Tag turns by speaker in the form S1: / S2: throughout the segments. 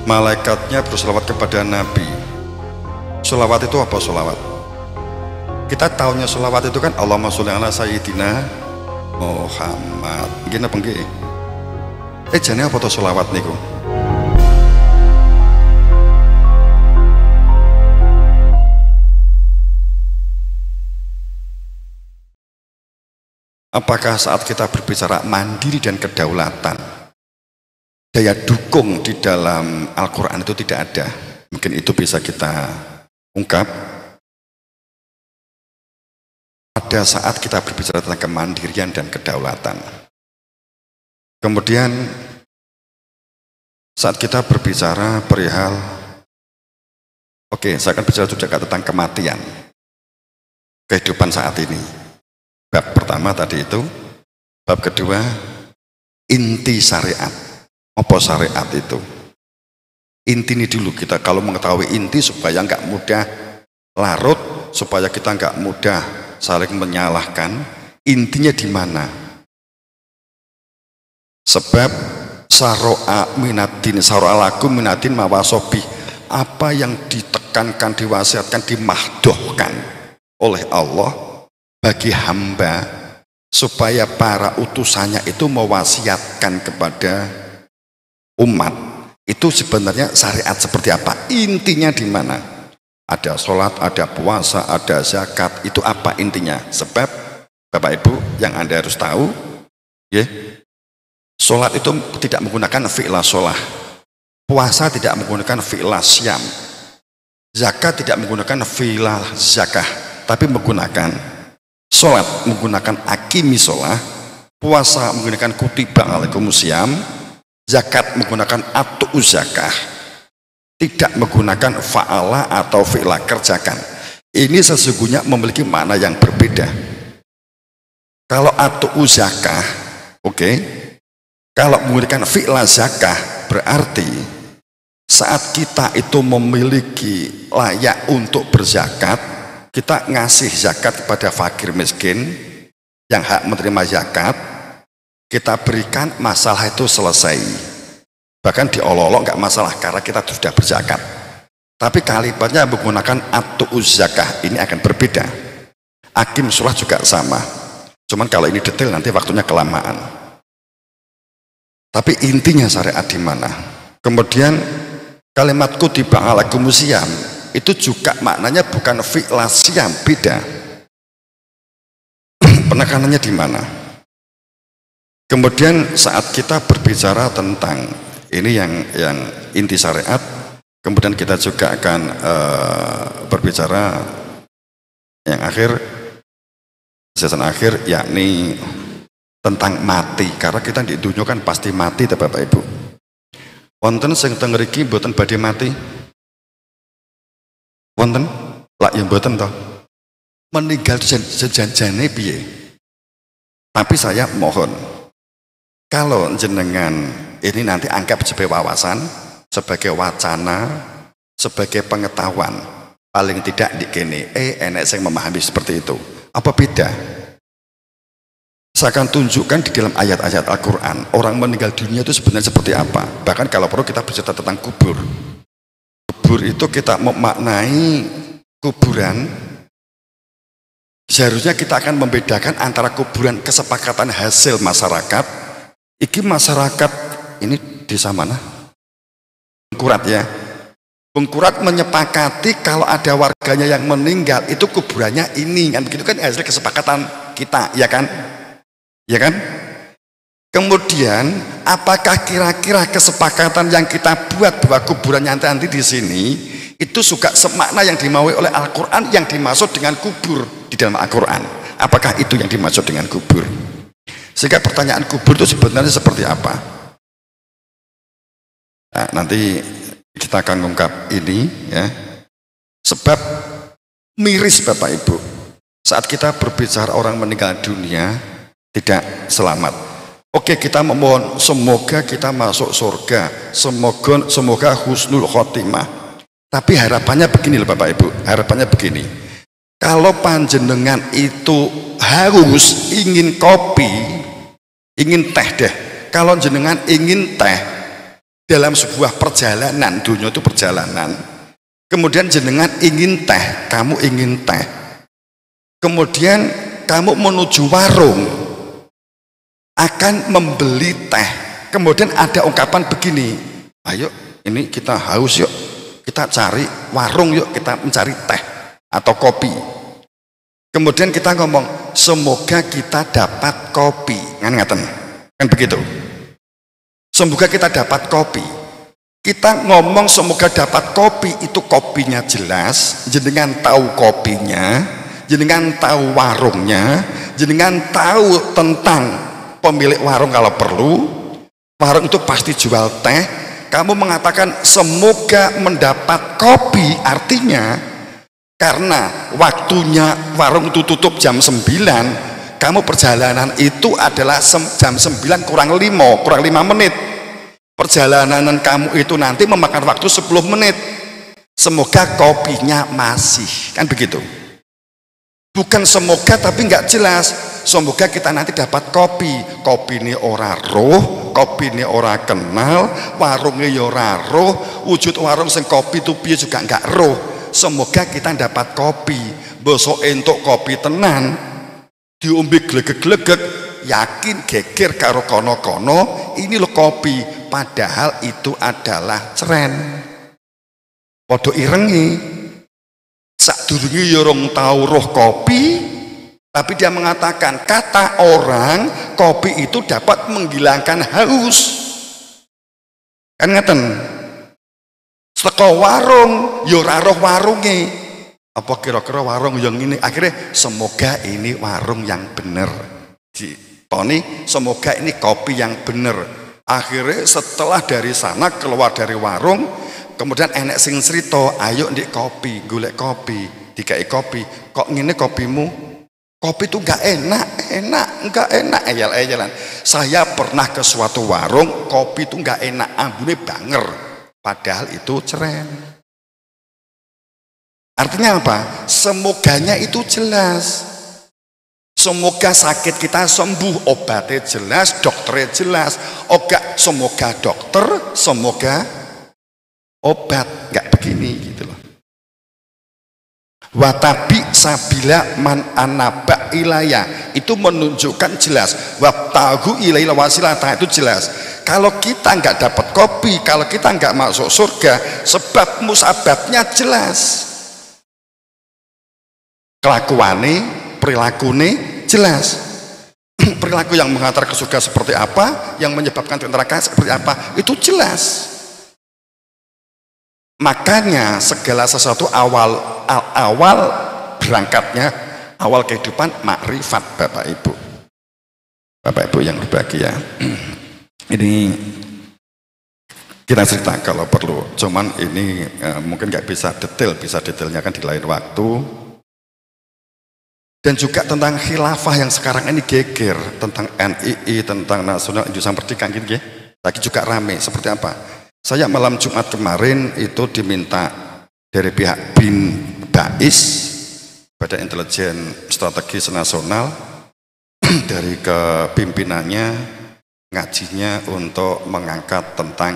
S1: malaikatnya bersolawat kepada Nabi. Solawat itu apa solawat? Kita tahunya solawat itu kan Allahumma sholli ala sayyidina Muhammad. Gini apa nggih? Jane apa to solawat niku? Apakah saat kita berbicara mandiri dan kedaulatan, daya dukung di dalam Al-Quran itu tidak ada? Mungkin itu bisa kita ungkap pada saat kita berbicara tentang kemandirian dan kedaulatan. Kemudian saat kita berbicara perihal, saya akan bicara juga tentang kematian, kehidupan saat ini. Bab pertama tadi itu, bab kedua inti syariat. Apa syariat itu? Inti ini dulu, kita kalau mengetahui inti supaya nggak mudah larut, supaya kita nggak mudah saling menyalahkan. Intinya di mana? Sebab saro'a minatin, saro'a lakum minatin mawasobi, apa yang ditekankan, diwasiatkan, dimahdohkan oleh Allah bagi hamba supaya para utusannya itu mewasiatkan kepada umat, itu sebenarnya syariat seperti apa? Intinya di mana? Ada sholat, ada puasa, ada zakat, itu apa intinya? Sebab Bapak Ibu yang Anda harus tahu, sholat itu tidak menggunakan fi'la sholah, puasa tidak menggunakan fi'la syam, zakat tidak menggunakan fi'la zakah, tapi menggunakan sholat menggunakan akimi sholah, puasa menggunakan kutiba alaikumusiyam, zakat menggunakan atu zakah, tidak menggunakan fa'ala atau fi'la kerjakan. Ini sesungguhnya memiliki makna yang berbeda. Kalau atu zakah, kalau menggunakan fi'la zakah berarti saat kita itu memiliki layak untuk berzakat, kita ngasih zakat kepada fakir miskin yang hak menerima zakat, kita berikan, masalah itu selesai. Bahkan diolok-olok nggak masalah karena kita sudah berzakat. Tapi kalimatnya menggunakan atu zakah, ini akan berbeda. Akim sholat juga sama, cuman kalau ini detail nanti waktunya kelamaan. Tapi intinya syariat di mana? Kemudian kalimat kutiba alaikumusiyam itu juga maknanya bukan fi'la syam, beda. Penekanannya di mana? Kemudian saat kita berbicara tentang ini yang inti syariat, kemudian kita juga akan berbicara yang akhir, season akhir, yakni tentang mati. Karena kita di dunia kan pasti mati, Bapak Ibu. Wonten sing teng mriki mboten badhe mati? Wonten? Lah yang mboten toh. Meninggal sejanjane piye? Tapi saya mohon, kalau jenengan ini nanti anggap sebagai wawasan, sebagai wacana, sebagai pengetahuan, paling tidak di kene enek sing memahami seperti itu. Apa beda? Saya akan tunjukkan di dalam ayat-ayat Al-Quran orang meninggal dunia itu sebenarnya seperti apa. Bahkan kalau perlu kita bercerita tentang kubur. Kubur itu kita memaknai kuburan, seharusnya kita akan membedakan antara kuburan kesepakatan hasil masyarakat. Iki masyarakat ini desa mana? Bengkurat ya. Bengkurat menyepakati kalau ada warganya yang meninggal itu kuburannya ini, kan begitu kan hasil kesepakatan kita, ya kan? Ya kan? Kemudian apakah kira-kira kesepakatan yang kita buat bahwa kuburannya nanti di sini itu juga semakna yang dimaui oleh Al-Quran yang dimaksud dengan kubur di dalam Al-Quran? Apakah itu yang dimaksud dengan kubur? Sehingga pertanyaan kubur itu sebenarnya seperti apa? Nah, nanti kita akan mengungkap ini ya. Sebab miris Bapak Ibu, saat kita berbicara orang meninggal dunia tidak selamat. Kita memohon semoga kita masuk surga, semoga husnul khotimah. Tapi harapannya begini loh Bapak Ibu, harapannya begini. Kalau panjenengan itu harus ingin kopi, ingin teh deh. Kalau jenengan ingin teh, dalam sebuah perjalanan, dunia itu perjalanan. Kemudian jenengan ingin teh, kamu ingin teh. Kemudian kamu menuju warung akan membeli teh. Kemudian ada ungkapan begini, ayo ini kita haus yuk, kita cari warung yuk, kita mencari teh atau kopi. Kemudian kita ngomong, semoga kita dapat kopi, kan begitu. Semoga kita dapat kopi. Kita ngomong semoga dapat kopi, itu kopinya jelas, jenengan tahu kopinya, jenengan tahu warungnya, jenengan tahu tentang pemilik warung kalau perlu. Warung itu pasti jual teh. Kamu mengatakan semoga mendapat kopi, artinya karena waktunya warung itu tutup jam 9, kamu perjalanan itu adalah jam 9 kurang 5 menit. Perjalanan kamu itu nanti memakan waktu 10 menit. Semoga kopinya masih, kan begitu. Bukan semoga tapi nggak jelas. Semoga kita nanti dapat kopi. Kopi ini ora roh, kopi ini ora kenal, warungnya ya ora roh, wujud warung sing kopi itu piye juga nggak roh. Semoga kita dapat kopi. Besok entuk kopi tenan, diombe glegek-glegek, yakin geger karo kono-kono, ini lo kopi. Padahal itu adalah ceren. Podo irengi. Sadurunge ya rong tau roh kopi, tapi dia mengatakan kata orang kopi itu dapat menghilangkan haus. Kan ngeten. Seko warung ya ora roh warunge. Apa kira-kira warung yang ini? Akhirnya semoga ini warung yang bener. Tony, semoga ini kopi yang bener. Akhirnya setelah dari sana keluar dari warung, kemudian enek sing cerita, ayo ndik kopi, golek kopi, dikai kopi. Kok ngene kopimu? Kopi itu enggak enak, eyal-eyalan. Saya pernah ke suatu warung, kopi itu enggak enak, ambune banger. Padahal itu ceren. Artinya apa? Semoganya itu jelas. Semoga sakit kita sembuh, obatnya jelas, dokternya jelas. Oga, semoga dokter, semoga obat, nggak begini gitu loh. Watabi sabila man anaba ilaya, itu menunjukkan jelas. Wabtahu ilaila wasilata, itu jelas. Kalau kita nggak dapat kopi, kalau kita nggak masuk surga, sebab musababnya jelas. Kelakuane, perilakuane jelas. Perilaku yang mengantar ke surga seperti apa, yang menyebabkan ke neraka seperti apa, itu jelas. Makanya segala sesuatu awal berangkatnya, awal kehidupan makrifat. Bapak Ibu yang berbahagia. Ini kita cerita kalau perlu, cuman ini mungkin nggak bisa detailnya kan di lain waktu. Dan juga tentang khilafah yang sekarang ini geger, tentang NII, tentang Nasional Indonesia Merdeka gitu ya. Lagi juga rame. Seperti apa? Saya malam Jumat kemarin itu diminta dari pihak BIN BAIS, Badan Intelijen Strategis Nasional, dari kepimpinannya ngajinya untuk mengangkat tentang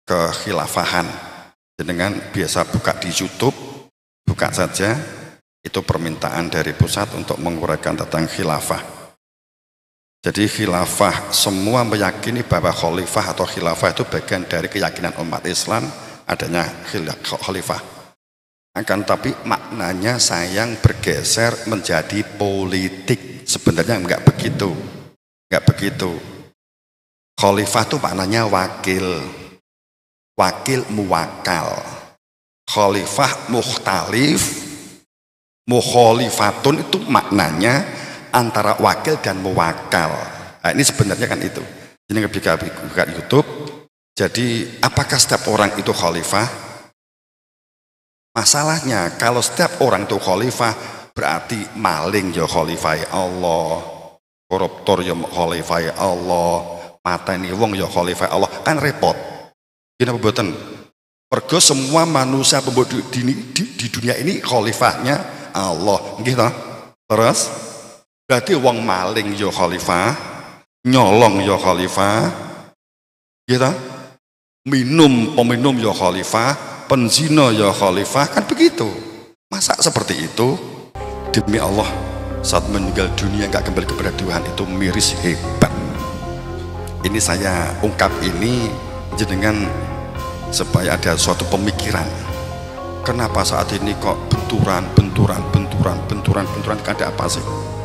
S1: kekhilafahan. Dengan biasa buka di YouTube, buka saja. Itu permintaan dari pusat untuk menguraikan tentang khilafah. Jadi khilafah, semua meyakini bahwa khalifah atau khilafah itu bagian dari keyakinan umat Islam adanya khalifah. Akan tapi maknanya sayang bergeser menjadi politik. Sebenarnya enggak begitu. Khalifah itu maknanya wakil muwakal. Khalifah mukhtalif, mukhalifatun itu maknanya antara wakil dan muwakal. Nah, ini sebenarnya kan itu. Jadi ketika buka YouTube, jadi apakah setiap orang itu khalifah? Masalahnya kalau setiap orang itu khalifah, berarti maling ya khalifah Allah, koruptor ya khalifah Allah, mateni wong ya khalifah Allah, kan repot. Gini pembuatan. Pergo semua manusia di dunia ini khalifahnya Allah, gitu. Terus berarti wong maling ya khalifah, nyolong ya khalifah, gitu. minum peminum ya khalifah, penzina ya khalifah, kan begitu. Masa seperti itu? Demi Allah, saat meninggal dunia nggak kembali kepada Tuhan, itu miris hebat. Ini saya ungkap ini jenengan supaya ada suatu pemikiran. Kenapa saat ini kok benturan, ada apa sih?